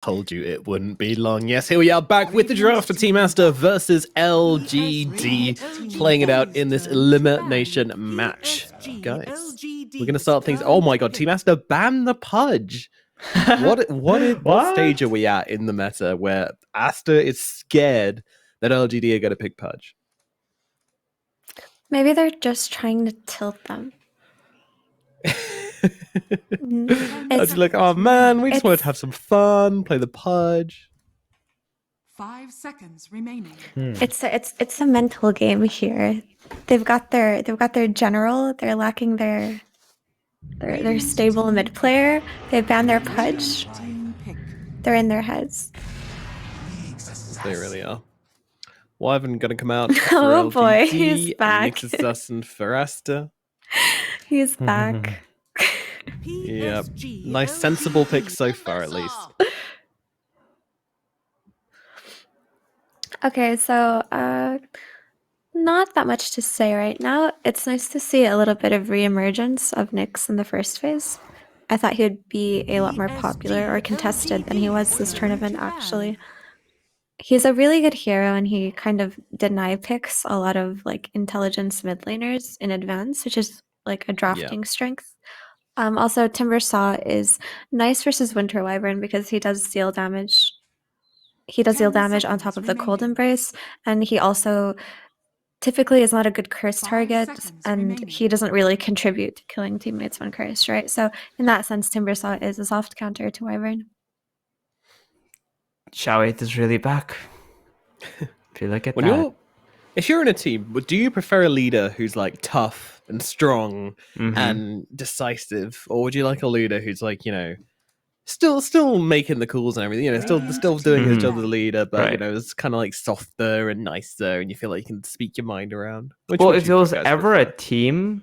Told you it wouldn't be long. Yes, here we are back with the draft for Team Aster versus LGD, playing it out in this elimination match. Guys, we're going to start things. Oh my god, Team Aster ban the Pudge. What stage are we at in the meta where Aster is scared that LGD are going to pick Pudge? Maybe they're just trying to tilt them. It's like, oh man, we just wanted to have some fun, play the Pudge. 5 seconds remaining. It's a mental game here. They've got their general. They're lacking their stable mid player. They banned their Pudge. They're in their heads. They really are. Wyvern gonna come out. Oh LGD, boy, he's back. Nix's Dustin for Aster. He's back. Yeah, nice sensible pick so far at least. Okay, so not that much to say right now. It's nice to see a little bit of reemergence of Nyx in the first phase. I thought he would be a lot more popular or contested than he was this tournament, actually. He's a really good hero, and he kind of deny picks a lot of like intelligence mid laners in advance, which is like a drafting strength. Also, Timber Saw is nice versus Winter Wyvern because he does deal damage. He does deal damage on top of the Cold Embrace, and he also typically is not a good curse target, and he doesn't really contribute to killing teammates when cursed, right? So in that sense, Timber Saw is a soft counter to Wyvern. Xiao8 is really back. If you look at that. If you're in a team, do you prefer a leader who's like tough and strong and decisive, or would you like a leader who's like, you know, still making the calls and everything, you know, still doing his job as a leader, but you know, it's kind of like softer and nicer, and you feel like you can speak your mind around? Well, if there was ever a team,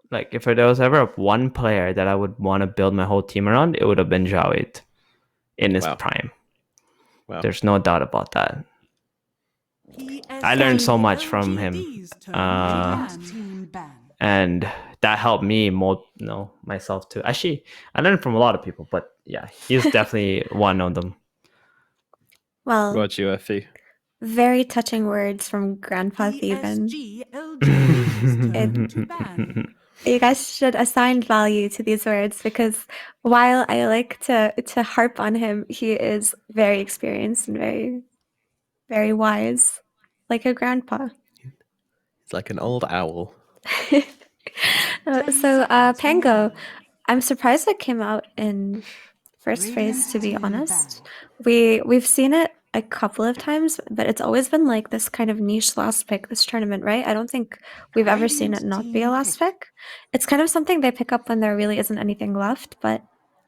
like if there was ever one player that I would want to build my whole team around, it would have been Xiao8 in his prime. Wow. There's no doubt about that. I learned so much from him, and that helped me myself too. Actually, I learned from a lot of people, but yeah, he's definitely one of them. Well, what about you, Effie? Very touching words from Grandpa Theven. You guys should assign value to these words, because while I like to harp on him, he is very experienced and very, very wise, like a grandpa. It's like an old owl. So Pango, I'm surprised it came out in first phase, to be honest. We've seen it a couple of times, but it's always been like this kind of niche last pick this tournament, right? I don't think we've ever seen it not be a last pick. It's kind of something they pick up when there really isn't anything left, but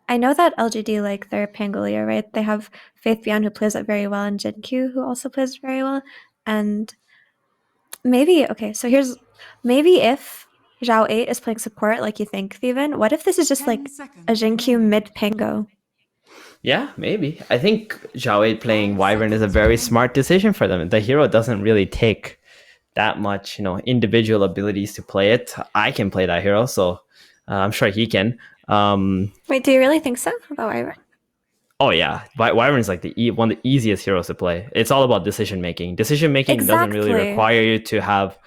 I know that LGD like their Pangolier, right? They have Faith Beyond, who plays it very well, and Jinq, who also plays very well. And maybe if Xiao8 is playing support like you think, Theven, what if this is just like a Jinq mid Pango? Yeah, maybe. I think Xiao8 playing Wyvern is a very smart decision for them. The hero doesn't really take that much, individual abilities to play it. I can play that hero, so I'm sure he can. Wait, do you really think so about Wyvern? Oh yeah, Wyvern is like one of the easiest heroes to play. It's all about decision making. Decision making doesn't really require you to have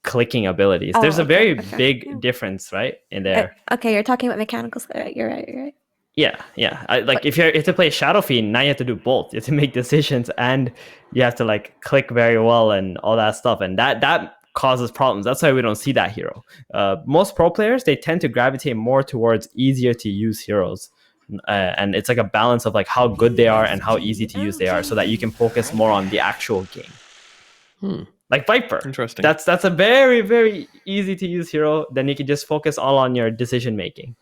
clicking abilities. There's a very big difference, right, in there. Okay, you're talking about mechanical skill, right? You're right. Yeah. If you have to play Shadow Fiend, now you have to do both. You have to make decisions, and you have to like click very well and all that stuff, and that causes problems. That's why we don't see that hero. Most pro players, they tend to gravitate more towards easier to use heroes, and it's like a balance of like how good they are and how easy to use they are, so that you can focus more on the actual game. Like Viper. Interesting. That's a very, very easy to use hero. Then you can just focus all on your decision making.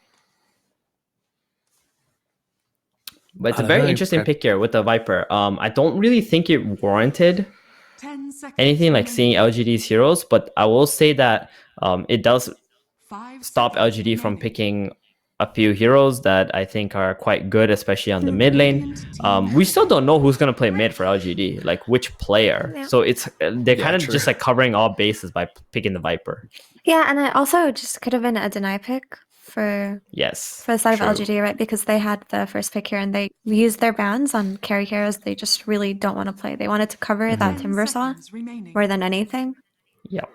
But it's a very interesting pick here with the Viper. I don't really think it warranted anything like seeing LGD's heroes, but I will say that it does stop LGD from picking a few heroes that I think are quite good, especially on the mid lane. We still don't know who's going to play mid for LGD, like which player. Yeah. So they're kind of just like covering all bases by picking the Viper. Yeah, and it also just could have been a deny pick for Yes. the side true. of LGD, right? Because they had the first pick here and they used their bans on carry heroes they just really don't want to play. They wanted to cover that 10 Timber Saw seconds remaining. more than anything. Yeah.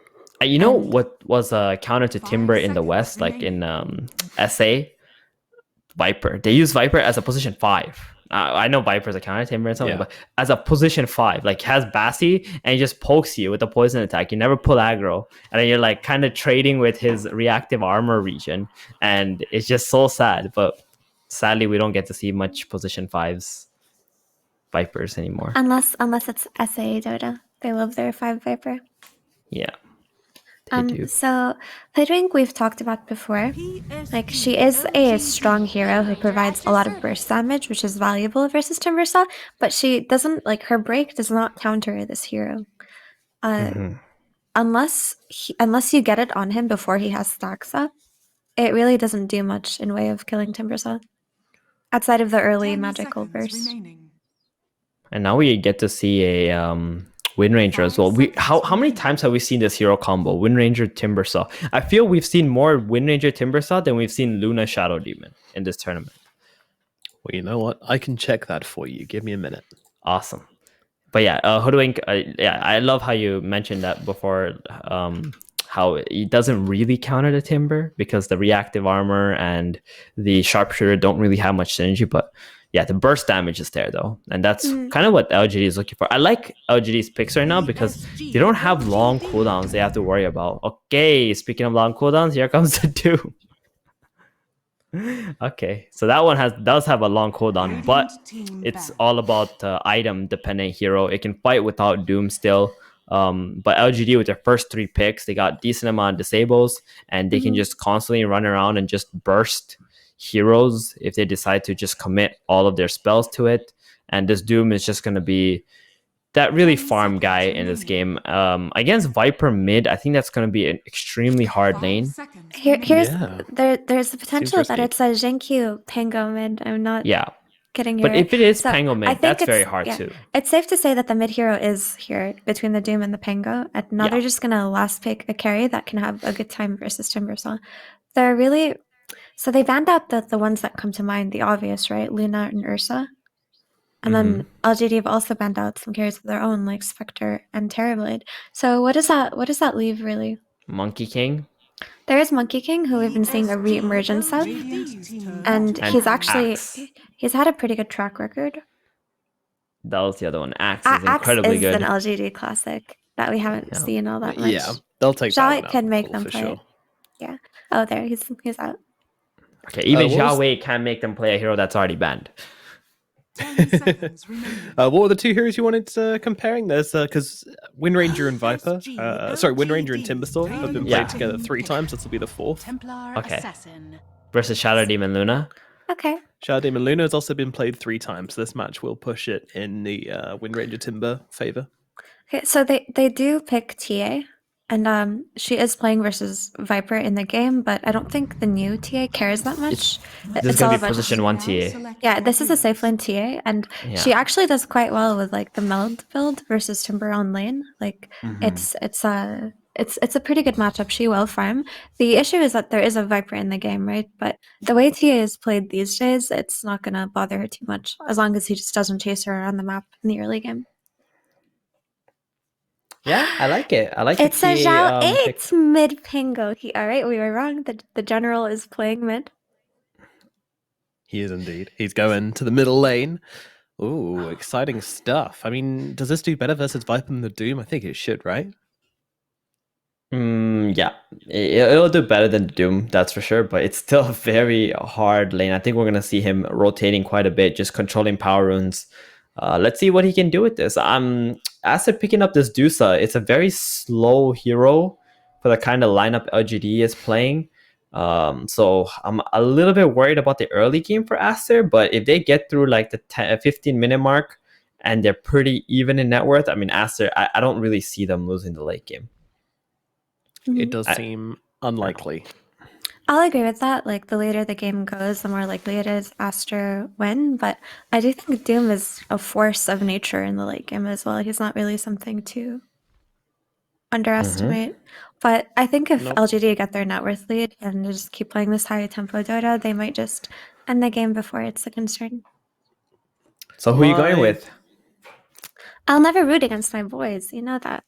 You know And- what was a counter to 5 Timber in the seconds West, like in remaining. SA? Viper. They use Viper as a position 5. I know Viper's a counter Timber and something, Yeah. but as a position 5, like has Bassi and he just pokes you with a poison attack. You never pull aggro, and then you're like kind of trading with his reactive armor region, and it's just so sad. But sadly, we don't get to see much position 5s Vipers anymore. unless it's SA Dota. They love their 5 Viper. Yeah, they do. So Hoodwink we've talked about before. Like, she is a strong hero who provides a lot of burst damage, which is valuable versus Timbersaw, but she doesn't, like, her break does not counter this hero. Unless you get it on him before he has stacks up, it really doesn't do much in way of killing Timbersaw. Outside of the early 10 magical seconds burst. remaining. And now we get to see a Wind Ranger as well. How many times have we seen this hero combo? Wind Ranger, Timbersaw. I feel we've seen more Wind Ranger, Timbersaw than we've seen Luna, Shadow Demon in this tournament. Well, you know what? I can check that for you. Give me a minute. Awesome. But yeah, Hoodwink, I love how you mentioned that before, how it doesn't really counter the Timber because the reactive armor and the sharpshooter don't really have much synergy. But yeah, the burst damage is there though. And that's kind of what LGD is looking for. I like LGD's picks right now because they don't have long cooldowns they have to worry about. Okay, speaking of long cooldowns, here comes the Doom. Okay, so that one does have a long cooldown, but it's all about item dependent hero. It can fight without Doom still. But LGD with their first 3 picks, they got decent amount of disables, and they can just constantly run around and just burst heroes if they decide to just commit all of their spells to it. And this Doom is just going to be that really farm guy in this game. Against Viper mid, I think that's going to be an extremely hard lane. There's Yeah. the potential that risky. it's a Genkyu Pango mid. I'm not Yeah. kidding you. But if it is So, Pango I mid, think that's very it's- hard yeah. too. It's safe to say that the mid hero is here between the Doom and the Pango. And now they're just gonna last pick a carry that can have a good time versus Timbersaw. They're really so they banned out the ones that come to mind, the obvious, right? Luna and Ursa. And then LGD have also banned out some carries of their own, like Spectre and Terrorblade. So what does that leave really? Monkey King. There is Monkey King, who we've been seeing a re-emergence of, and he's actually Axe. he's had a pretty good track record. That was the other one. Axe is Axe incredibly is good. an LGD classic that we haven't Yeah. seen all that much. Yeah, they'll take Zhao that one out can of the make pool them for play sure. it. Yeah. Oh, there he's out. Okay, even what was- Zhao Wei can make them play a hero that's already banned. 10 seconds remaining. What were the 2 heroes you wanted comparing? There's because Wind Ranger and Viper, Wind Ranger and Timbersaw have been played Yeah. together 3 times. This will be the 4th. Templar Okay. Assassin. Versus Shadow Demon Luna. Okay. Shadow Demon Luna has also been played 3 times. This match will push it in the Wind Ranger Timber favor. Okay. So they do pick TA, and she is playing versus Viper in the game, but I don't think the new TA cares that much. This is going to be position 1 TA. Yeah, this is a safe lane TA, and she Yeah. actually does quite well with like the meld build versus Timber on lane. Like it's a pretty good matchup. She will farm. The issue is that there is a Viper in the game, right? But the way TA is played these days, it's not gonna bother her too much as long as he just doesn't chase her around the map in the early game. Yeah, I like it. I like It's a the Zhao TA, pick. 8 mid Pingo. All right, we were wrong. The general is playing mid. He is indeed. He's going to the middle lane. Ooh, exciting stuff. I mean, does this do better versus Viper than the Doom? I think it should, right? Yeah, it'll do better than Doom, that's for sure. But it's still a very hard lane. I think we're gonna see him rotating quite a bit, just controlling power runes. Let's see what he can do with this. Aster picking up this Dusa. It's a very slow hero for the kind of lineup LGD is playing. So I'm a little bit worried about the early game for Aster. But if they get through like the 15-minute mark and they're pretty even in net worth, I mean, Aster, I don't really see them losing the late game. It does seem unlikely. I'll agree with that. Like, the later the game goes, the more likely it is Aster win. But I do think Doom is a force of nature in the late game as well. He's not really something to underestimate. But I think if Nope. LGD get their net worth lead and they just keep playing this high tempo Dota, they might just end the game before it's a concern. So who are you going My- with? I'll never root against my boys. You know that.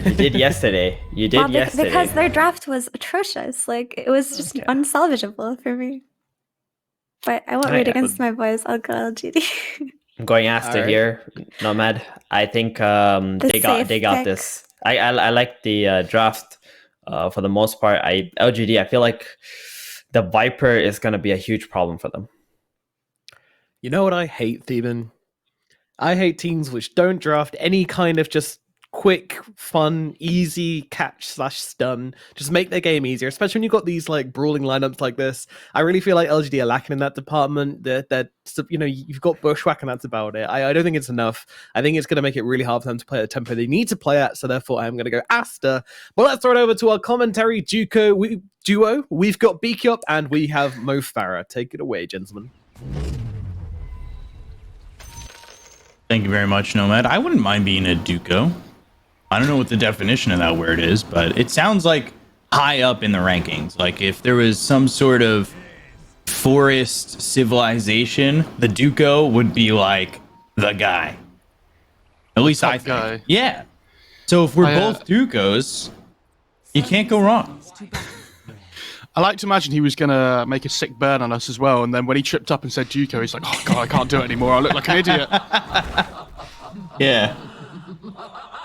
You did yesterday. You did yesterday. Because their draft was atrocious. Like, it was just Okay. unsalvageable for me. But I won't I root would- against my boys. I'll go LGD. I'm going Aster Alright. here. Nomad. I think they safe got pick. this. I like the draft for the most part. LGD. I feel like the Viper is gonna be a huge problem for them. You know what I hate, Theban? I hate teams which don't draft any kind of just quick, fun, easy catch/stun. Just make their game easier, especially when you've got these like brawling lineups like this. I really feel like LGD are lacking in that department. That you've got Bushwhack and that's about it. I don't think it's enough. I think it's going to make it really hard for them to play at the tempo they need to play at. So therefore, I'm going to go Aster. But let's throw it over to our commentary duo. We've got Beakyop and we have Mo Farah. Take it away, gentlemen. Thank you very much, Nomad. I wouldn't mind being a Duco. I don't know what the definition of that word is, but it sounds like high up in the rankings. Like if there was some sort of forest civilization, the Duco would be like the guy. At least I think. guy. Yeah. So if we're both Ducos, you can't go wrong. I like to imagine he was going to make a sick burn on us as well, and then when he tripped up and said Juco, he's like, oh god, I can't do it anymore, I look like an idiot. Yeah.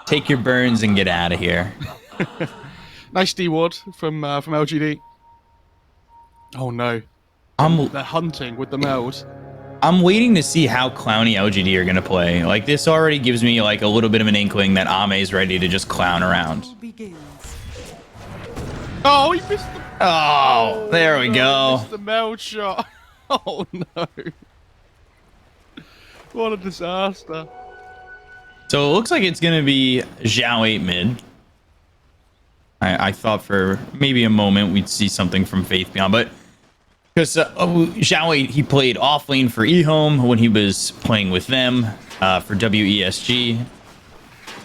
Take your burns and get out of here. Nice D-Ward from LGD. Oh no, I'm they're hunting with the meld. I'm waiting to see how clowny LGD are going to play. Like, this already gives me, like, a little bit of an inkling that Ame's ready to just clown around. Begins. Oh, he missed the, Oh, there we go. missed the meld shot. Oh no. What a disaster. So it looks like it's going to be Zhao 8 mid. I thought for maybe a moment we'd see something from Faith Beyond, but because Zhao 8, he played off lane for eHome when he was playing with them for WESG,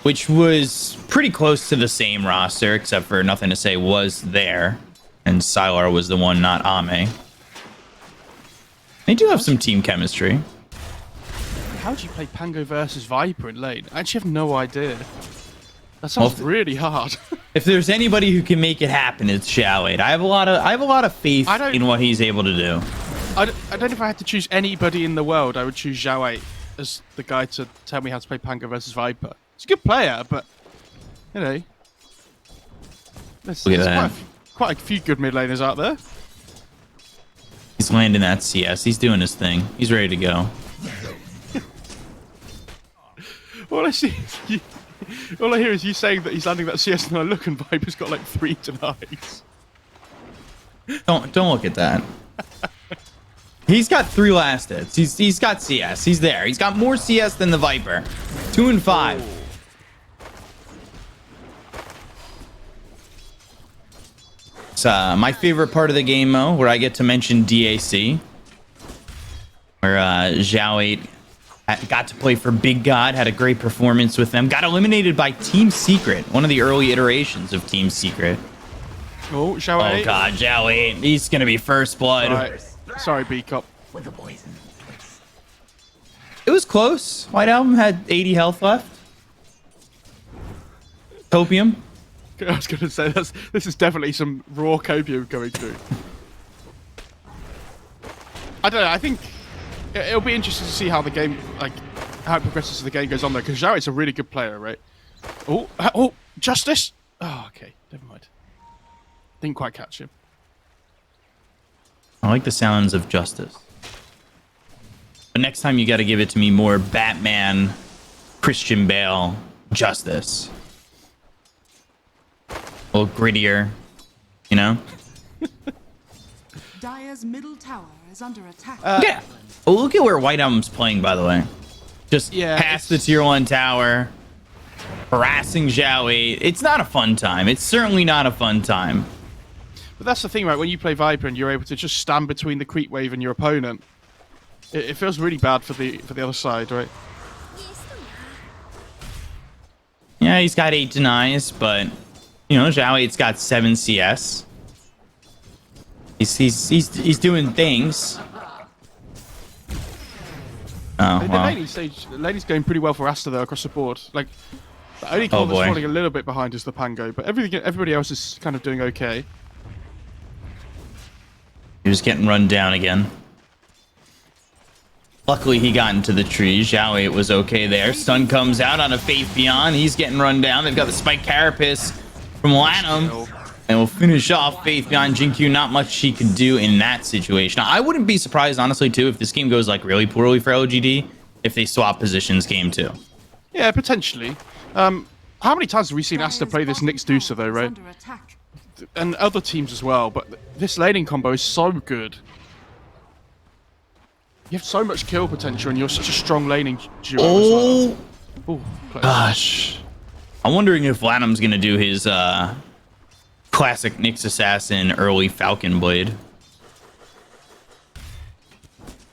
which was pretty close to the same roster, except for Nothing to Say was there, and Sylar was the one, not Ame. They do have some team chemistry. How do you play Pango versus Viper in lane? I actually have no idea. That sounds really hard. If there's anybody who can make it happen, it's Zhao 8. I have a lot of faith in what he's able to do. I don't know if I had to choose anybody in the world, I would choose Zhao 8 as the guy to tell me how to play Pango versus Viper. He's a good player, but, you know, there's Look at that. quite a few good mid laners out there. He's landing that CS. He's doing his thing. He's ready to go. All I see is all I hear is you saying that he's landing that CS, and I look and Viper's got like 3 denies. Don't look at that. He's got 3 last hits. He's got CS. He's there. He's got more CS than the Viper. 2 and 5. It's my favorite part of the game, Mo, where I get to mention DAC, where Zhao 8 got to play for Big God, had a great performance with them, got eliminated by Team Secret, one of the early iterations of Team Secret. Oh, Zhao 8. Oh god, Zhao 8, he's gonna be first blood. Right. Sorry, B-Cop. It was close. White Album had 80 health left. Copium. I was going to say, this is definitely some raw copium coming through. I don't know, I think it'll be interesting to see how the game, like, how it progresses as the game goes on there, because Zhao 8's a really good player, right? Oh, Justice! Oh, okay, never mind. Didn't quite catch him. I like the sounds of justice. But next time you got to give it to me more Batman, Christian Bale, justice. A little grittier, you know? Dire's middle tower is under attack. Yeah. Oh, look at where White Album's playing, by the way. Just past the tier 1 tower, harassing Zhao 8. It's not a fun time. It's certainly not a fun time. But that's the thing, right? When you play Viper and you're able to just stand between the creep wave and your opponent, it feels really bad for the other side, right? Yeah, Yeah, he's got 8 denies, but you know, Zhao 8's got 7 CS. He's doing things. Oh, The well. lane's going pretty well for Aster though across the board. Like the only call that's boy. falling a little bit behind is the Pango, but everybody else is kind of doing okay. He was getting run down again. Luckily, he got into the tree. Zhao 8 was okay there. Stun comes out on a Faith Beyond. He's getting run down. They've got the Spike Carapace from Lanham. And we'll finish off Faith Beyond. Jin-Q, not much he could do in that situation. Now, I wouldn't be surprised, honestly, too, if this game goes like really poorly for LGD, if they swap positions game 2. Yeah, potentially. How many times have we seen Aster play this Nyx Deucer though, right? And other teams as well, but this laning combo is so good. You have so much kill potential and you're such a strong laning duo as well. Ooh, close. Gosh. I'm wondering if Lanham's going to do his classic Nyx Assassin early Falcon Blade.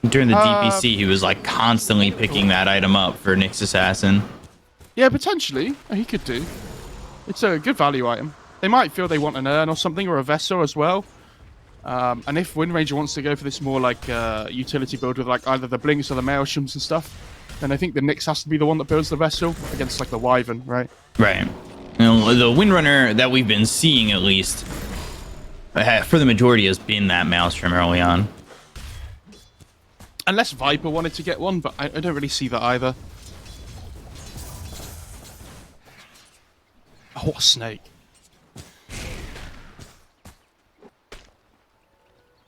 During the DPC, he was like constantly picking that item up for Nyx Assassin. Yeah, potentially. He could do. It's a good value item. They might feel they want an urn or something, or a vessel as well. And if Wind Ranger wants to go for this more like utility build with like either the Blinks or the Maelstroms and stuff, then I think the Nyx has to be the one that builds the vessel against like the Wyvern, right? Right. You know, the Windrunner that we've been seeing, at least, for the majority, has been that Maelstrom early on. Unless Viper wanted to get one, but I don't really see that either. Oh, what a snake.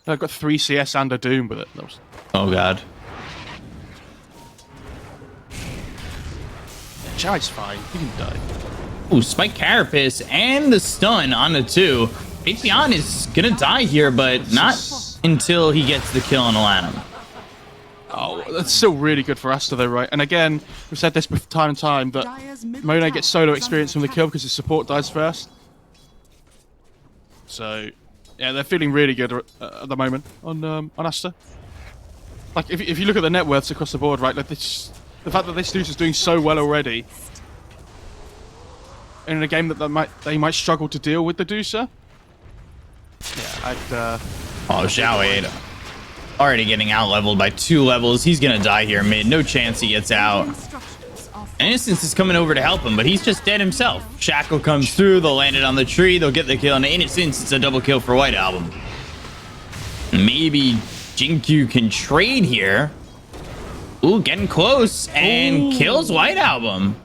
I've got 3 CS and a Doom with it. Oh, God. Jai's fine. He can die. Ooh, Spike Carapace and the stun on the 2. Faith Beyond is going to die here, but not until he gets the kill on Lanham. Oh, that's still really good for Aster though, right? And again, we've said this time and time, that Monet gets solo experience from the kill because his support dies first. So, yeah, they're feeling really good at the moment on Aster. Like, if you look at the net worths across the board, right, like this, the fact that this dude is doing so well already, in a game that they might struggle to deal with the Deucer. Yeah, I'd. Oh, Zhao 8 already getting out leveled by 2 levels. He's gonna die here mid. No chance he gets out. Innocence is coming over to help him, but he's just dead himself. Shackle comes through. They'll land it on the tree. They'll get the kill on Innocence. It's a double kill for White Album. Maybe Jin-Q can trade here. Ooh, getting close and kills White Album.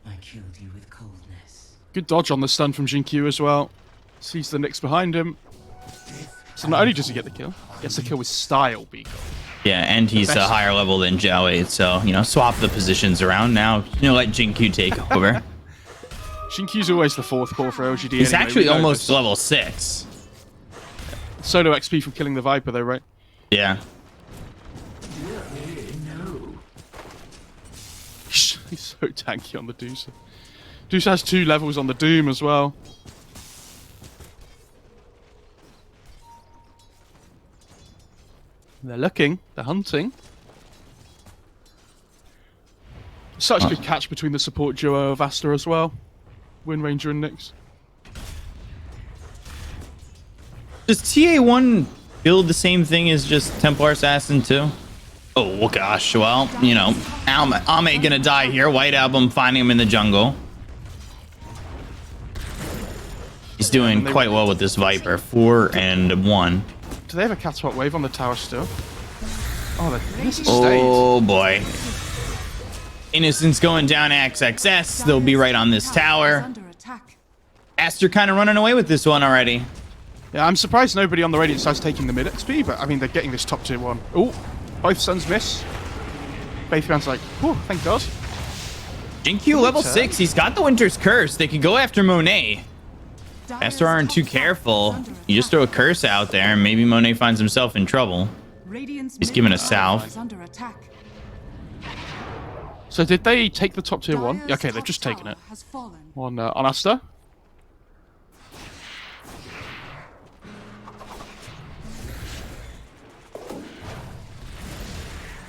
I killed you with coldness. Good dodge on the stun from Jin-Q as well. Sees the Nyx behind him. So not only does he get the kill, he gets the kill with style, Beagle. Yeah, and he's a higher level than Zhao 8, so, you know, swap the positions around now. You know, let Jin-Q take over. Jin-Q's always the 4th core for LGD He's anyway, actually we know almost this. level 6. Solo XP from killing the Viper though, right? Yeah. He's so tanky on the Deucer. Deucer has 2 levels on the Doom as well. They're looking, they're hunting. Such a good catch between the support duo of Aster as well. Wind Ranger and Nyx. Does TA1 build the same thing as just Templar Assassin too? Oh, well, gosh. Well, you know, Ame gonna die here. White Album finding him in the jungle. He's doing quite well with this Viper. 4 and 1. Do they have a catapult wave on the tower still? Oh, this is Oh, boy. Innocence going down XXS. They'll be right on this tower. Aster kind of running away with this one already. Yeah, I'm surprised nobody on the Radiant side's taking the mid XP, but I mean, they're getting this top tier 1. Oh, both suns miss. Faithman's like, oh, thank God. Jin-Q level 6. He's got the Winter's Curse. They could go after Monet. Aster aren't too careful. You just throw a curse out there, and maybe Monet finds himself in trouble. He's given a south. So did they take the top tier 1? Yeah, okay, they've just taken it. On Aster.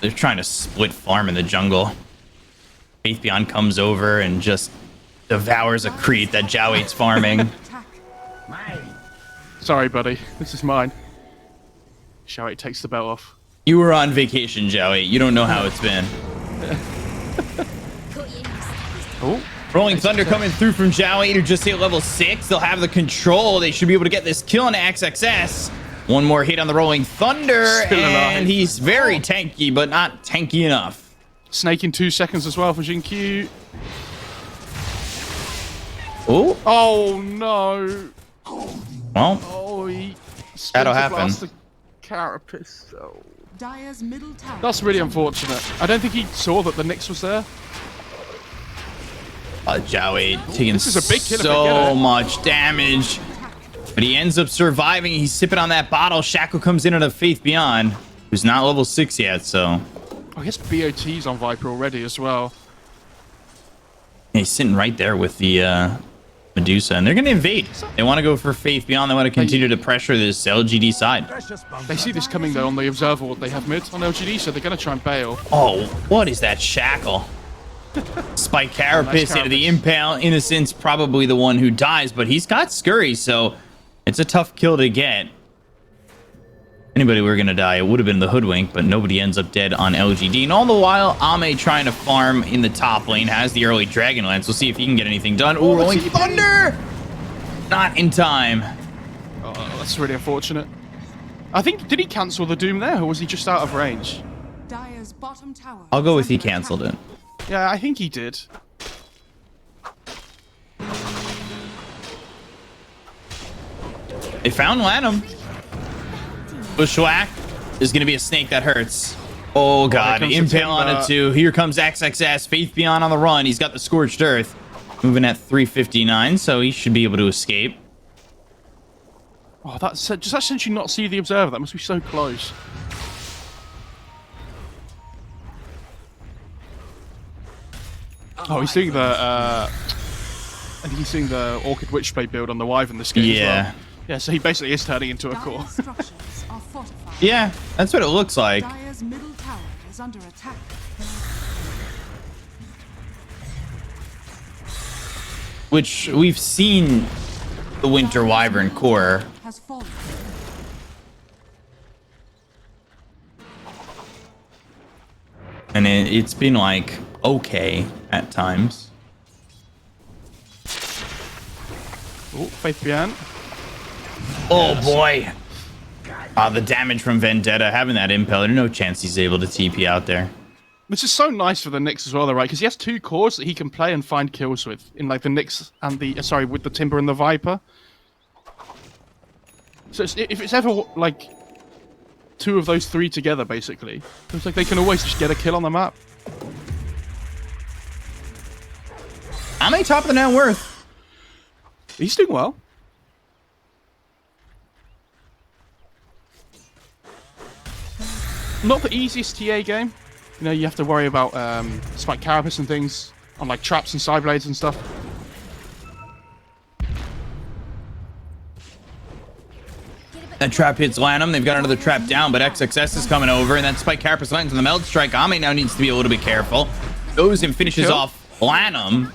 They're trying to split farm in the jungle. Faith Beyond comes over and just devours a creep that Zhao 8's farming. Attack. Sorry, buddy. This is mine. Zhao 8 takes the belt off. You were on vacation, Zhao 8. You don't know how it's been. Oh, Rolling Thunder coming through from Zhao 8, who just hit level 6. They'll have the control. They should be able to get this kill on XXS. One more hit on the Rolling Thunder, Still alive. and he's very tanky, but not tanky enough. snake in 2 seconds as well for Jinkyu. Oh, Oh no! well, Oh, he That'll happen. blast the carapace. Oh. Dire's middle tower. That's really unfortunate. I don't think he saw that the Nyx was there. Zhao 8 taking This is a big kill if they get so it. much damage. But he ends up surviving. He's sipping on that bottle. Shackle comes in at a Faith Beyond, who's not level 6 yet, so I guess BO3's on Viper already as well. he's sitting right there with the Medusa, and they're going to invade. They want to go for Faith Beyond. They want to continue to pressure this LGD side. They see this coming though on the observer what they have mid on LGD, so they're going to try and bail. Oh, what is that Shackle? Spike Carapace into the Carapace. Impale. Innocent's probably the one who dies, but he's got Scurry, so it's a tough kill to get. Anybody were going to die, it would have been the Hoodwink, but nobody ends up dead on LGD. And all the while, Ame trying to farm in the top lane, has the early Dragonlance. We'll see if he can get anything done. Ooh, Rolling Thunder! Not in time. Oh, that's really unfortunate. I think, did he cancel the Doom there, or was he just out of range? Dire's bottom tower. I'll go is with he under attack. canceled it. Yeah, I think he did. They found Lanham. Bushwhack is going to be a snake that hurts. Oh, God. comes the Impale on Timber. it, too. Here comes XXS. Faith Beyond on the run. He's got the Scorched Earth. Moving at 359, so he should be able to escape. Oh, that's does that essentially not see the observer? That must be so close. Oh, he's doing the I think he's doing the Orchid Witchblade build on the Wyvern this game as Yeah. well. Yeah, so he basically is turning into a core. Dire's structures are fortified. Yeah, that's what it looks like. Dire's middle tower is under attack. Which we've seen the Winter Wyvern core. Has fallen. And it's been like okay at times. Oh, Faith Beyond. Oh boy. The damage from Vendetta, having that Impel, there's no chance he's able to TP out there. This is so nice for the Nyx as well, though, right? Because he has 2 cores that he can play and find kills with, in like the Nyx and the sorry, with the Timber and the Viper. So if it's ever like 2 of those 3 together, basically, it's like they can always just get a kill on the map. How many top of the net worth? He's doing well. Not the easiest TA game. You know, you have to worry about spike carapace and things on like traps and side blades and stuff. That trap hits Lanham. They've got another trap down, but XXS is coming over, and that Spike Carapace lands on the Meld Strike. Ame now needs to be a little bit careful. Goes and finishes Kill. off Lanham.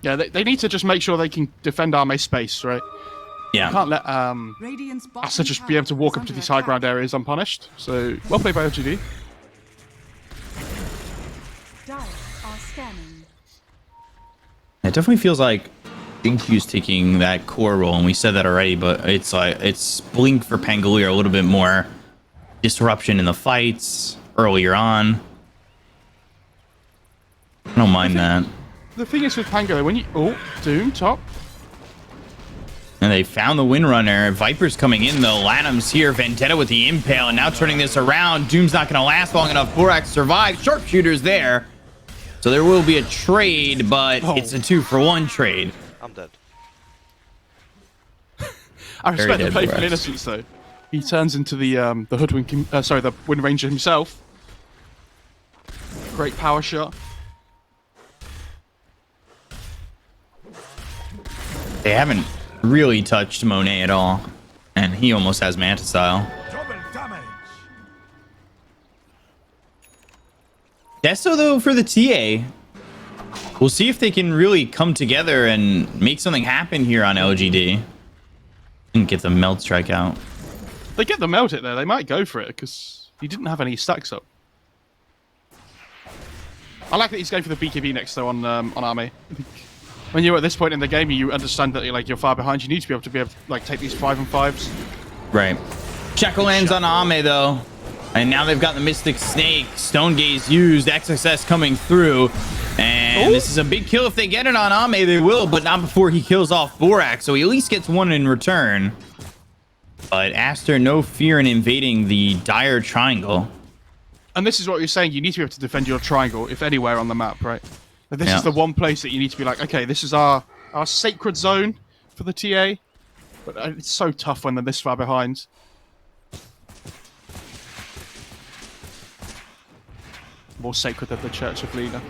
Yeah, they need to just make sure they can defend Arme's space, right? Yeah. Can't let Radiant's bottom Aster just be able to tower walk is up to under these high attack. ground areas unpunished. So, well played by LGD. Dire are scanning. It definitely feels like Dinkyu's taking that core role, and we said that already, but it's like it's Blink for Pangolier, a little bit more disruption in the fights earlier on. I don't mind that. The thing is with Pango, when you... Oh, Doom, top. And they found the Windrunner. Viper's coming in, though. Lanham's here. Vendetta with the Impale, and now turning this around. Doom's not going to last long enough. Borax survives. Sharpshooter's there. So there will be a trade, but it's a 2-for-1 trade. I'm dead. I respect the dead playful Borax. innocence, though. He turns into the Hoodwink... sorry, the Wind Ranger himself. Great power shot. They haven't really touched Monet at all. And he almost has Manta Style. Deso, though, for the TA. We'll see if they can really come together and make something happen here on LGD. And get the melt strike out. They get the melt it there. They might go for it because he didn't have any stacks up. I like that he's going for the BKB next though on Army. I think when you're at this point in the game, you understand that you're far behind. You need to be able to like take these 5-on-5s. Right. Checo lands on Ame though. And now they've got the Mystic Snake. Stone Gaze used. XXS coming through. And this is a big kill. If they get it on Ame, they will, but not before he kills off Borak. So he at least gets one in return. But Aster, no fear in invading the dire triangle. And this is what you're saying. You need to be able to defend your triangle, if anywhere on the map, right? Like, this is the one place that you need to be like, okay, this is our sacred zone for the TA. But it's so tough when they're this far behind. More sacred than the Church of Lena.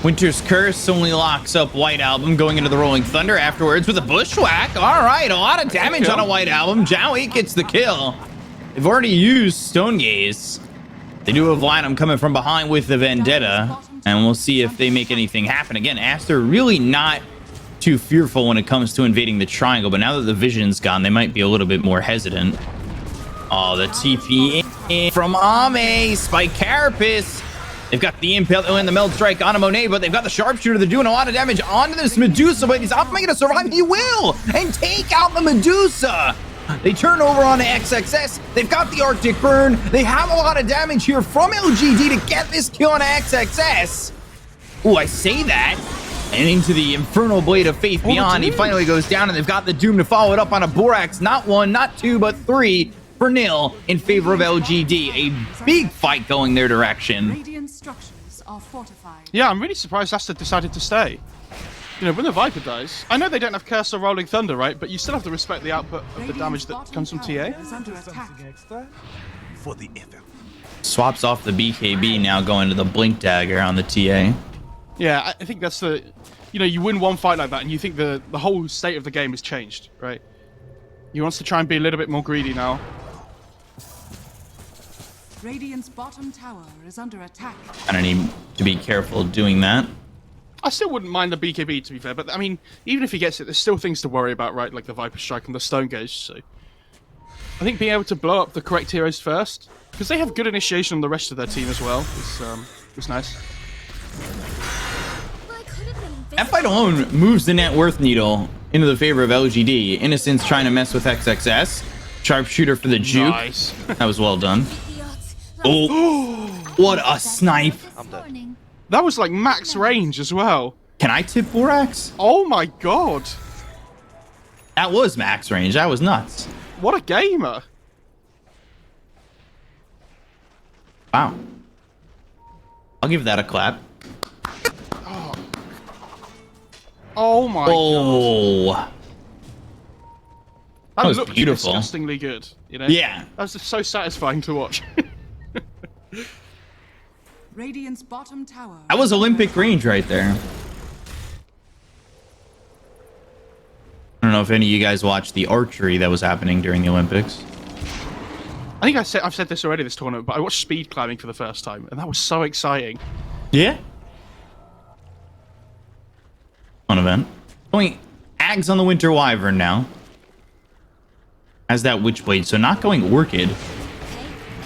Winter's Curse only locks up White Album going into the Rolling Thunder afterwards with a Bushwhack. All right, a lot of damage on a White Album. Jowie gets the kill. They've already used Stone Gaze. They do have Lineham coming from behind with the Vendetta, and we'll see if they make anything happen. Again, Aster really not too fearful when it comes to invading the triangle, but now that the vision's gone, they might be a little bit more hesitant. Oh, the TP from Ame, Spike Carapace. They've got the Impale and the Meld Strike on a Monet, but they've got the Sharpshooter. They're doing a lot of damage onto this Medusa, but he's not going to survive. He will, and take out the Medusa. They turn over on XXS. They've got the Arctic Burn. They have a lot of damage here from LGD to get this kill on XXS. Oh, I say that. And into the Infernal Blade of Faith Beyond. He finally goes down, and they've got the Doom to follow it up on a Borax. Not one, not two, but three for nil in favor of LGD. A big fight going their direction. Radiant structures are fortified. Yeah, I'm really surprised Aster decided to stay. You know, when the Viper dies, I know they don't have Curse or Rolling Thunder, right? But you still have to respect the output of the damage that comes from TA. Is under attack. Swaps off the BKB, now going to the Blink Dagger on the TA. Yeah, I think that's the... You know, you win one fight like that and you think the whole state of the game has changed, right? He wants to try and be a little bit more greedy now. Radiant's bottom tower is under attack. I don't need to be careful doing that. I still wouldn't mind the BKB, to be fair, but I mean, even if he gets it, there's still things to worry about, right? Like the Viper Strike and the Stone Gauge, so... I think being able to blow up the correct heroes first, because they have good initiation on the rest of their team as well, is nice. That fight alone moves the net worth needle into the favor of LGD. Innocence trying to mess with XXS. Sharpshooter for the juke. Nice. That was well done. Oh, what a snipe. That was like max range as well. Can I tip Borax? Oh my god. That was max range. That was nuts. What a gamer. Wow. I'll give that a clap. Oh my god. Oh. That was looked beautiful. Disgustingly good, you know? Yeah. That was just so satisfying to watch. Radiant's bottom tower. That was Olympic range right there. I don't know if any of you guys watched the archery that was happening during the Olympics. I think I've said this already this tournament, but I watched speed climbing for the first time, and that was so exciting. Yeah. Fun event. Going Ags on the Winter Wyvern now. Has that Witchblade, so not going Orchid.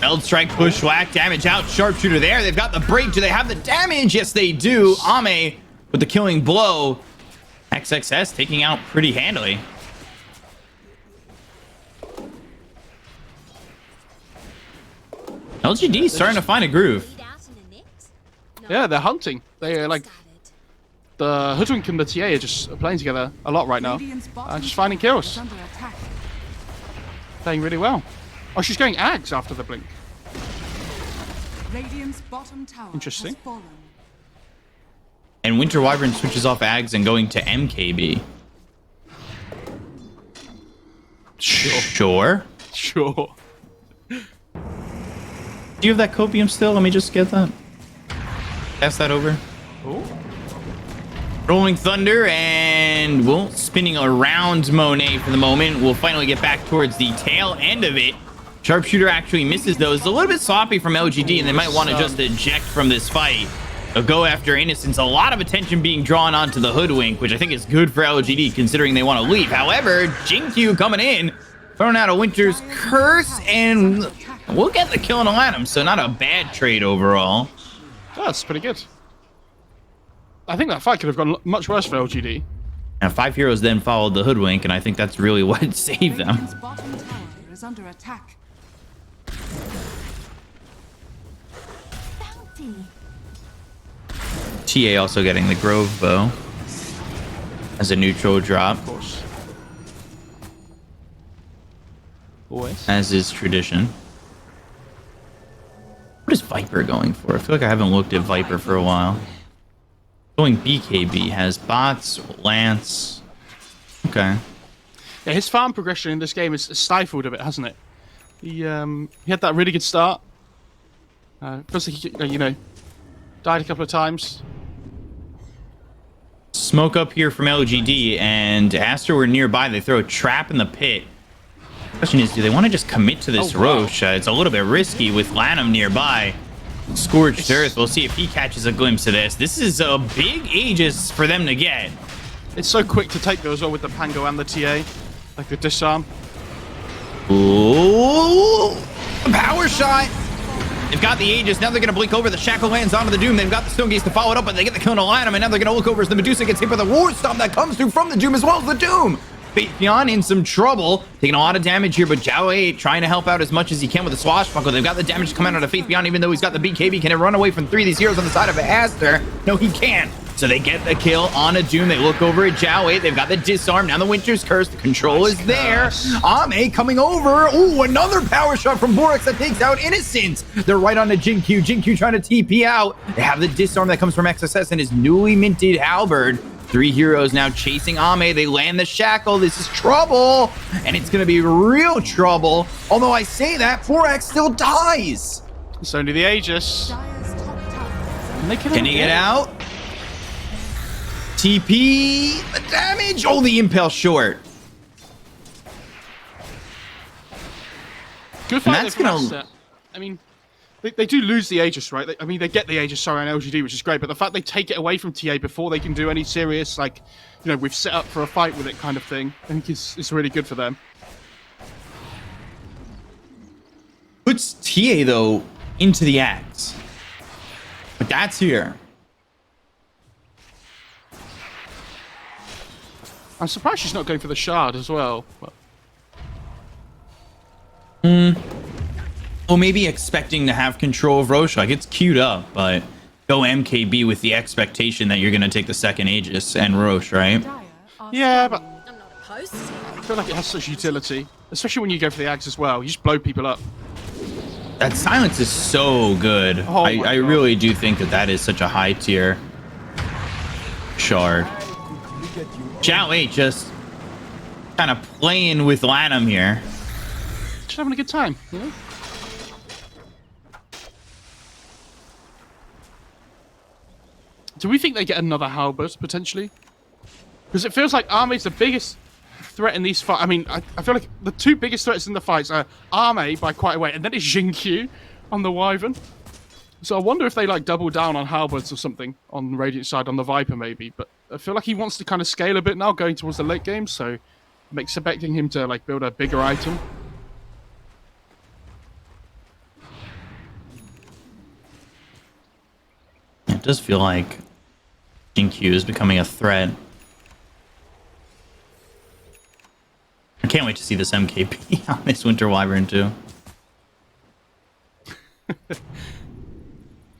Meld Strike, Bushwhack, damage out, Sharpshooter there. They've got the break. Do they have the damage? Yes, they do. Ame with the killing blow. XXS taking out pretty handily. LGD starting to find a groove. Yeah, they're hunting. They're like... The Hoodwink and the TA are just playing together a lot right now. Just finding kills. Under attack. Playing really well. Oh, she's going Ags after the blink. Radiant's bottom tower Interesting. has fallen. And Winter Wyvern switches off Ags and going to MKB. Sure. Sure. Do you have that copium still? Let me just get that. Pass that over. Oh. Rolling Thunder, and spinning around Monet for the moment. We'll finally get back towards the tail end of it. Sharpshooter actually misses though. It's a little bit sloppy from LGD, and they might want to just eject from this fight. They'll go after Innocence. A lot of attention being drawn onto the Hoodwink, which I think is good for LGD considering they want to leave. However, Jinkyu coming in, throwing out a Winter's Curse, and we'll get the kill on Aladdin, so not a bad trade overall. That's pretty good. I think that fight could have gone much worse for LGD. And 5 heroes then followed the Hoodwink, and I think that's really what saved them. Radiant's bottom tower is under attack. TA also getting the Grove Bow as a neutral drop, Of course. Always. as is tradition. What is Viper going for? I feel like I haven't looked at Viper for a while. Going BKB, has bots, Lance. Okay. Yeah, his farm progression in this game is stifled a bit, hasn't it? He had that really good start. Feels like he, died a couple of times. Smoke up here from LGD, and Aster were nearby. They throw a trap in the pit. Question is, do they want to just commit to this Roche? It's a little bit risky with Lanham nearby. Scorched Earth. We'll see if he catches a glimpse of this. This is a big Aegis for them to get. It's so quick to take those all with the Pango and the TA. Like the disarm. Ooh, power shot. They've got the Aegis. Now they're going to blink over. The Shackle lands onto the Doom. They've got the Stone Gaze to follow it up, but they get the kill on Lanham, and now they're going to look over as the Medusa gets hit by the War Stomp that comes through from the Doom as well as the Doom. Faithion in some trouble, taking a lot of damage here, but Zhao 8 trying to help out as much as he can with the Swashbuckle. They've got the damage coming out of Faithion, even though he's got the BKB. Can it run away from 3 of these heroes on the side of Aster? No, he can't. So they get the kill on a Doom. They look over at Zhao 8. They've got the disarm. Now the Winter's Curse. The control is there. Ame coming over. Ooh, another power shot from Borax that takes out Innocence. They're right on to Jinkyu. Jinkyu trying to TP out. They have the disarm that comes from XSS and his newly minted halberd. 3 heroes now chasing Ame. They land the shackle. This is trouble. And it's going to be real trouble. Although I say that, Borax still dies. It's only the Aegis. Dire's top tower. Can he get out? TP. The damage. Oh, the impale short. Good fight that's there from gonna- Aster. I mean, they do lose the Aegis, right? They get the Aegis, sorry, on LGD, which is great, but the fact they take it away from TA before they can do any serious, we've set up for a fight with it kind of thing, I think it's really good for them. Puts TA, though, into the axe. But that's here. I'm surprised she's not going for the shard as well. But... Well, maybe expecting to have control of Roche. Like, it's queued up, but go MKB with the expectation that you're going to take the second Aegis and Roche, right? Dire are Yeah, but I'm not opposed. I feel like it has such utility, especially when you go for the axe as well. You just blow people up. That silence is so good. Oh my I God. really do think that is such a high tier shard. Zhao 8 just kind of playing with Lanham here. Just having a good time, you know? Do we think they get another halberd, potentially? Because it feels like Ame's the biggest threat in these fights. I mean, I feel like the 2 biggest threats in the fights are Ame by quite a way, and then it's Jinkyu on the Wyvern. So I wonder if they, double down on halberds or something on the Radiant side, on the Viper maybe. But I feel like he wants to kind of scale a bit now, going towards the late game, so I'm expecting him to, build a bigger item. It does feel like Jinkyu is becoming a threat. I can't wait to see this MKP on this Winter Wyvern too.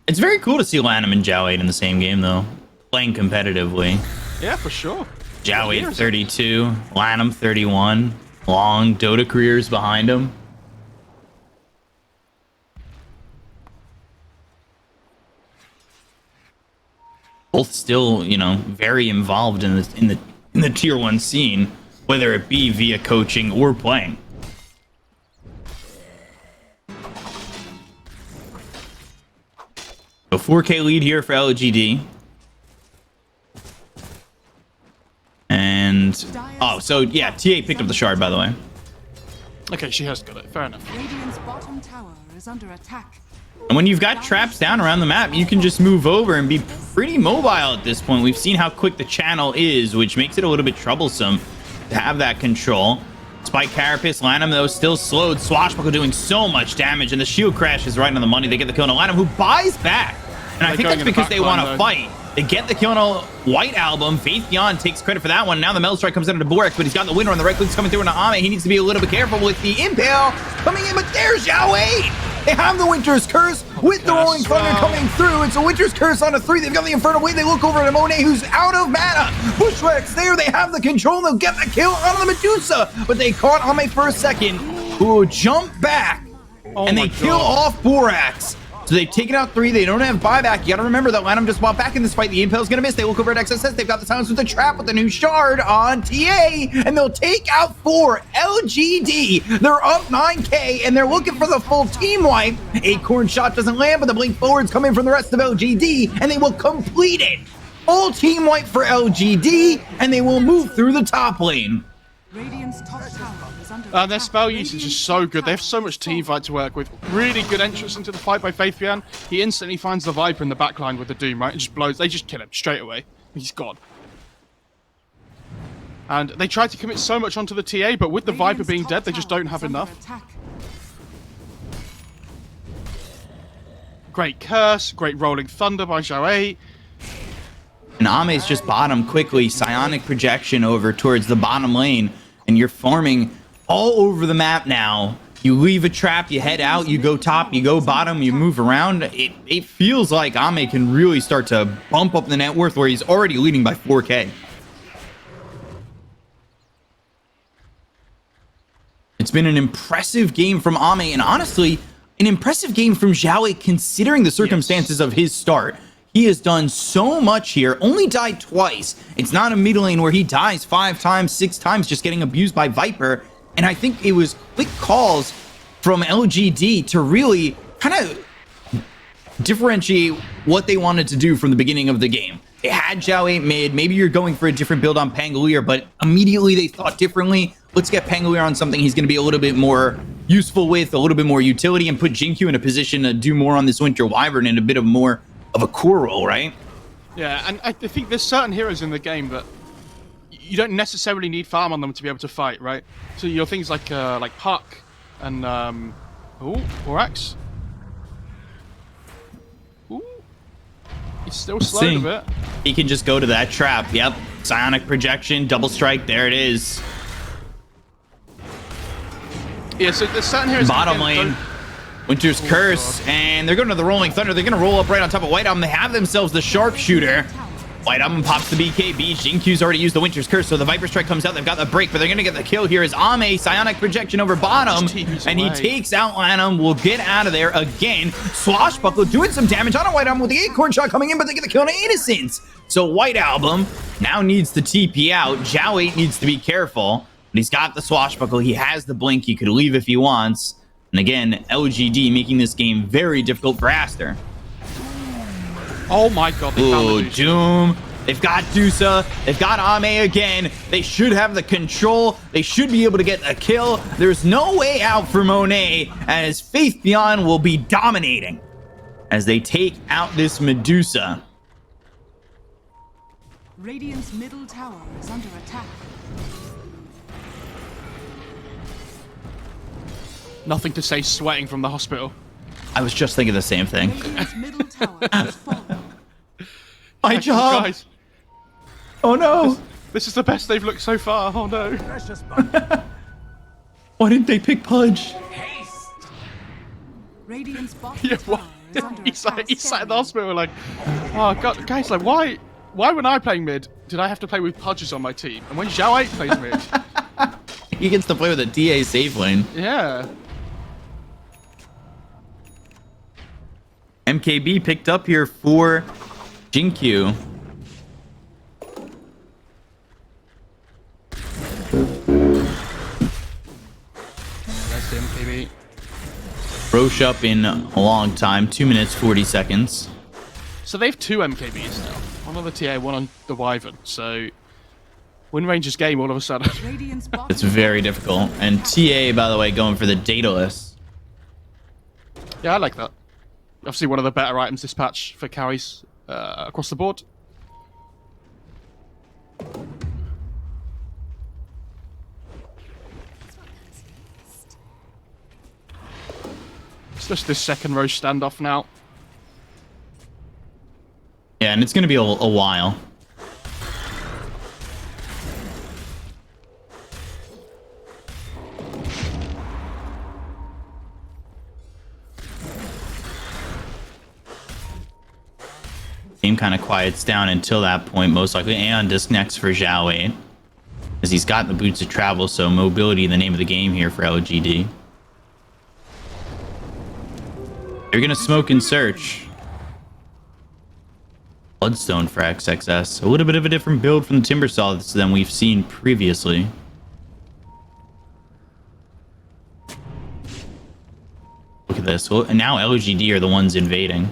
It's very cool to see Lanham and Zhao 8 in the same game though, playing competitively. Yeah, for sure. Zhao 8 32, Lanham 31, long Dota careers behind him. Both still, very involved in the tier 1 scene, whether it be via coaching or playing. A 4K lead here for LGD. And so yeah, TA picked up the shard, by the way. Okay, she has got it. Fair enough. Radiant's bottom tower is under attack. And when you've got traps down around the map, you can just move over and be pretty mobile at this point. We've seen how quick the channel is, which makes it a little bit troublesome to have that control. Spike Carapace, Lanham, though, still slowed. Swashbuckle doing so much damage, and the shield crash is right on the money. They get the kill on Lanham, who buys back. And I think that's because they want to fight. They get the kill on White Album. Faith Beyond takes credit for that one. Now the Metal Strike comes into Borax, but he's got the winner on the right click's coming through into Ame. He needs to be a little bit careful with the Impale coming in, but there's Zhao Wei. They have the Winter's Curse with the Rolling Thunder coming through. It's a Winter's Curse on a 3. They've got the Infernal Blade. They look over at Monet, who's out of mana. Bushwhack's there. They have the control. They'll get the kill on the Medusa, but they caught Ame for a second, who will jump back, and they kill off Borax. So they've taken out 3. They don't have buyback. You got to remember that Lanham just bought back in this fight. The Impale's going to miss. They look over at XSS. They've got the silence with the trap with the new shard on TA. And they'll take out 4. LGD. They're up 9K. And they're looking for the full team wipe. Acorn shot doesn't land, but the blink forwards come in from the rest of LGD. And they will complete it. Full team wipe for LGD. And they will move through the top lane. Radiant's top tower is under attack. Their spell usage is so good. They have so much team fight to work with. Really good entrance into the fight by Faith Beyond. He instantly finds the Viper in the backline with the Doom, right? And just blows. They just kill him straight away. He's gone. And they try to commit so much onto the TA, but with the Viper being dead, they just don't have enough. Great Curse, great Rolling Thunder by Zhao Wei. And Ame's just bottom quickly. Psionic Projection over towards the bottom lane. And you're farming all over the map now. You leave a trap, you head out, you go top, you go bottom, you move around. It feels like Ame can really start to bump up the net worth where he's already leading by 4K. It's been an impressive game from Ame, and honestly, an impressive game from Zhao Wei considering the circumstances of his start. He has done so much here, only died twice. It's not a mid lane where he dies 5 times, 6 times, just getting abused by Viper. And I think it was quick calls from LGD to really kind of differentiate what they wanted to do from the beginning of the game. They had Zhao Wei mid. Maybe you're going for a different build on Pangolier, but immediately they thought differently. Let's get Pangolier on something he's going to be a little bit more useful with, a little bit more utility, and put Jinkyu in a position to do more on this Winter Wyvern and a bit of more of a core role, right? Yeah, and I think there's certain heroes in the game that you don't necessarily need farm on them to be able to fight, right? So your things like Puck and Borax. Ooh, he's still slowed a bit. He can just go to that trap. Yep, Psionic Projection, double strike. There it is. Yeah, so there's certain heroes. Bottom lane. Winter's Curse, and they're going to the Rolling Thunder. They're going to roll up right on top of White Album. They have themselves the Sharpshooter. White Album pops the BKB. Jinkyu's already used the Winter's Curse, so the Viper Strike comes out. They've got the break, but they're going to get the kill here as Ame, Psionic Projection over bottom, and he takes out Lanham. Will get out of there again. Swashbuckle doing some damage on a White Album with the Acorn Shot coming in, but they get the kill on Innocence. So White Album now needs to TP out. Zhao Wei needs to be careful, but he's got the Swashbuckle. He has the blink. He could leave if he wants. And again, LGD making this game very difficult for Aster. Oh my god, they found the Dusa. Doom. They've got Dusa. They've got Ame again. They should have the control. They should be able to get a kill. There's no way out for Monet, as Faith Beyond will be dominating as they take out this Medusa. Radiant's middle tower is under attack. Nothing to say, sweating from the hospital. I was just thinking the same thing. Radiant's middle tower has fallen. My job. Guys, Oh no. this is the best they've looked so far. Oh no. Why didn't they pick Pudge? Radiant's bottom Yeah, tower why? is under attack. He sat in the hospital like, oh god, guys, like why when I play mid did I have to play with Pudges on my team? And when Zhao Wei plays mid, He gets to play with a DA safe lane. yeah. MKB picked up here for Jinkyu. That's the MKB. Roche up in a long time, 2 minutes 40 seconds. So they have 2 MKBs now. One on the TA, one on the Wyvern. So Win Ranger's game all of a sudden. Radiant's bottom It's very difficult. And TA, by the way, going for the Daedalus. Yeah, I like that. Obviously, one of the better items this patch for carries across the board. It's just this second row standoff now. Yeah, and it's going to be a while. Game kind of quiets down until that point, most likely. Aeon disconnects for Zhao 8. As he's got the boots of travel, so mobility the name of the game here for LGD. They're going to smoke and search. Bloodstone for XXS. A little bit of a different build from the Timbersaw than we've seen previously. Look at this. Well, and now LGD are the ones invading.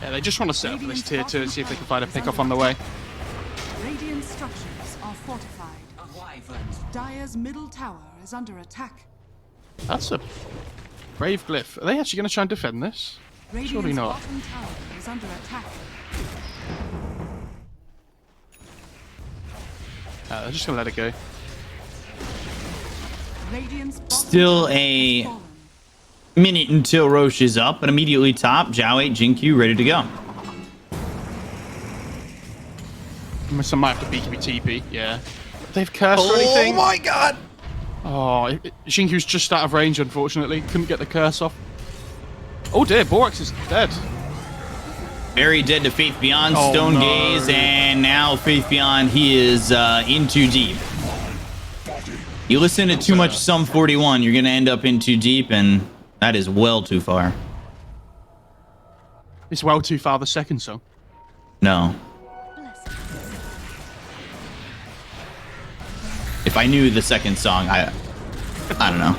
Yeah, they just want to set up for this tier 2 and see if they can find a pickoff on the way. Radiant structures are fortified. Dire's middle tower is under attack. That's a brave glyph. Are they actually going to try and defend this? Radiant's Surely not. bottom tower is under attack. They're just going to let it go. Radiant's bottom Still tower a has fallen. minute until Roche is up, but immediately top, Zhao 8, Jinkyu ready to go. Some might have to BKB TP, yeah. They've cursed or anything? my god! Oh, Xinkyu's just out of range, unfortunately. Couldn't get the curse off. Oh dear, Borax is dead. Very dead to Faith Beyond, Oh, Stone no. Gaze, and now Faith Beyond, he is in too deep. You listen to too much Sum 41, you're going to end up in too deep, and that is well too far. It's well too far, the second song. No. If I knew the second song, I don't know.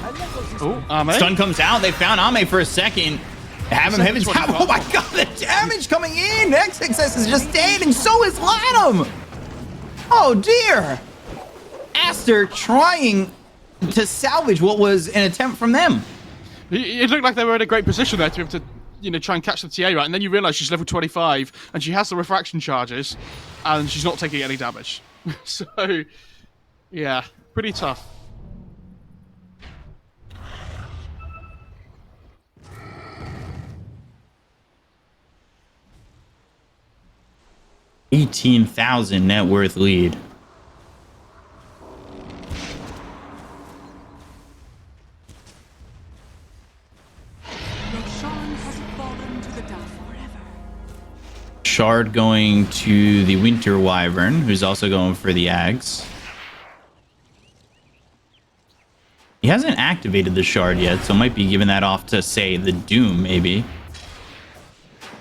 Oh, Ame. Stun comes out, they found Ame for a second. Have him heavens. Oh my god, the damage coming in! XXS is just dead, and so is Latham! Oh dear! Aster trying to salvage what was an attempt from them. It looked like they were in a great position there to be able to, you know, try and catch the TA, right? And then you realise she's level 25, and she has the refraction charges, and she's not taking any damage. So, yeah, pretty tough. $18,000 net worth lead. Roshan has fallen to the dark forever. Shard going to the Winter Wyvern, who's also going for the Ags. He hasn't activated the Shard yet, so might be giving that off to, say, the Doom, maybe.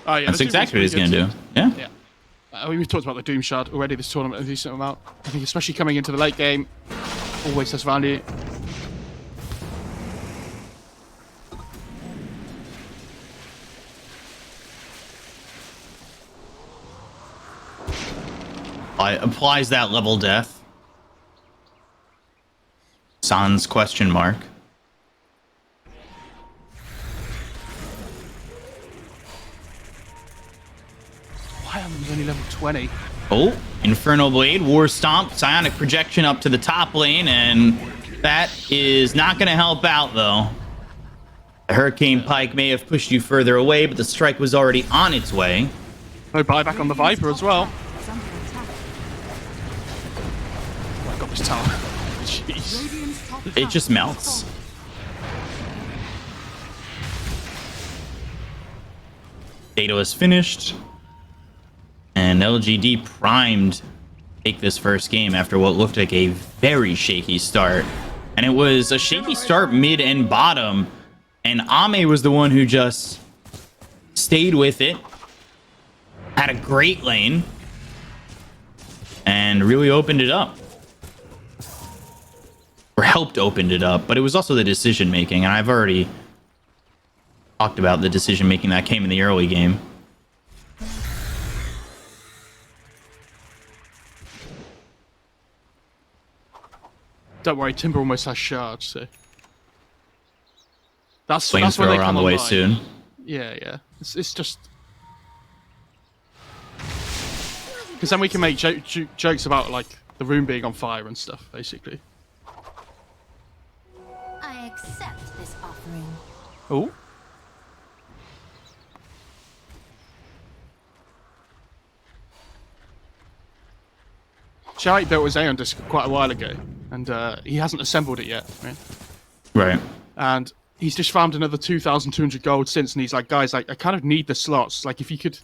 Oh, yeah, That's the Doom exactly what was he's going pretty to do. good Yeah. too. Yeah. We've talked about the Doom Shard already this tournament a decent amount. I think especially coming into the late game, always has value. Applies that level death. Sans question mark. Why am I only level 20? Oh, Infernal Blade, War Stomp, Psionic Projection up to the top lane, and that is not going to help out, though. The Hurricane Pike may have pushed you further away, but the strike was already on its way. No buyback on the Viper as well. Is under attack. Oh, I got this tower. Jeez. Radiant's top It tower just has melts. fallen. Data is finished. And LGD primed to take this first game after what looked like a very shaky start. And it was a shaky start mid and bottom. And Ame was the one who just stayed with it. Had a great lane. And really opened it up. Or helped open it up. But it was also the decision making. And I've already talked about the decision making that came in the early game. don't worry, Timber almost has shards, so that's when Flamethrower they on come the way online. soon. Yeah. It's just because then we can make jokes about like the room being on fire and stuff, basically. I accept this offering. Oh. Shite built his Aeon disc quite a while ago, and he hasn't assembled it yet, right? Right. And he's just farmed another 2,200 gold since, and he's like, guys, like, I kind of need the slots. Like, if you could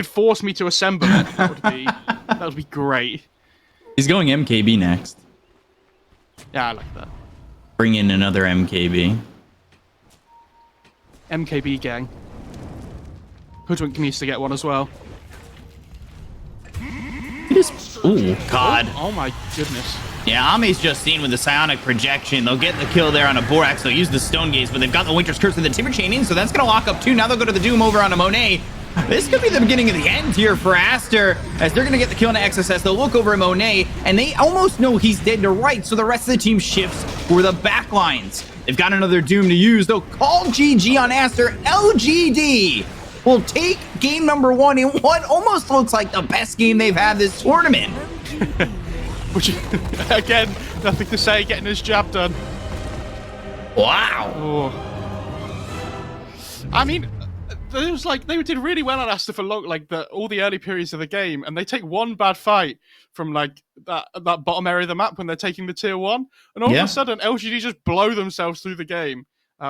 force me to assemble it, that would be great. He's going MKB next. Yeah, I like that. Bring in another MKB. MKB gang. Hoodwink needs to get one as well. Ooh, God. Oh my goodness. Yeah, Ame's just seen with the psionic projection. They'll get the kill there on a Borax. They'll use the Stone Gaze, but they've got the Winter's Curse and the Timber Chain in, so that's going to lock up too. Now they'll go to the Doom over on a Monet. This could be the beginning of the end here for Aster, as they're going to get the kill on XSS. They'll look over at Monet, and they almost know he's dead to right, so the rest of the team shifts for the back lines. They've got another Doom to use. They'll call GG on Aster. LGD will take game number 1 in what almost looks like the best game they've had this tournament. Which, again, nothing to say, getting his job done. Wow. Oh. I mean, it was like they did really well on Aster for all the early periods of the game, and they take one bad fight from like that bottom area of the map when they're taking the tier 1, and all of a sudden LGD just blow themselves through the game.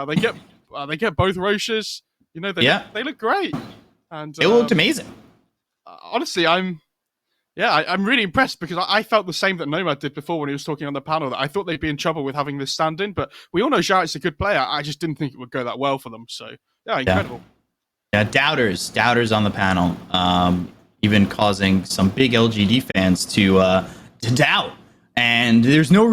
They get both Roches. You know, they look great, and It looked amazing. Honestly, I'm really impressed because I felt the same that Nomad did before when he was talking on the panel, that I thought they'd be in trouble with having this stand-in, but we all know Jarrett's a good player. I just didn't think it would go that well for them. So yeah, incredible. Yeah, doubters on the panel, even causing some big LGD fans to doubt. And there's no reason